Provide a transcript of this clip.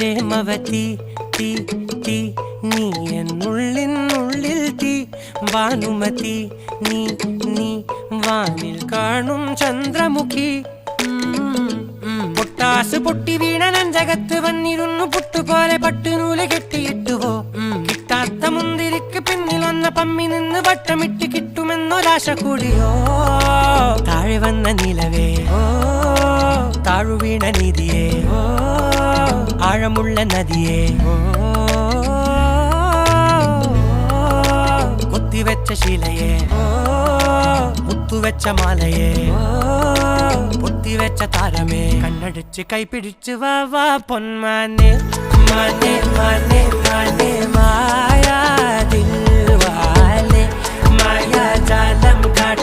പ്രേമവതി തീ തീ നീ എന്നുള്ളിൽ തീ ഭാനുമതി നീ നീ വാനിൽ കാണും ചന്ദ്രമുഖി പൊട്ടാസ് പൊട്ടി വീണ നെഞ്ചകത്ത് വന്നിരുന്നു പുട്ടുപോലെ പട്ടുനൂല് കെട്ടിയിട്ടുവോ കിട്ടാത്ത മുന്തിരിക്ക് പിന്നിൽ വന്ന പമ്മി നിന്ന് വട്ടമിട്ട് കിട്ടുമെന്നൊരാശ കൂടിയോ താഴെ വന്ന നിലവേ താഴു വീണ നിധിയേ ആഴമുള്ള നദിയേ കൊത്തിവെച്ച ശിലയേ മുത്തുവെച്ച മാലയേ പൊത്തിവെച്ച താരമേ കണ്ണടിച്ച് കൈപിടിച്ച് വാ വാ പൊന്മാനെ മാനെ മാനെ മാനെ മായാ ദിൽവാലെ മായാജാലം കാട്ടി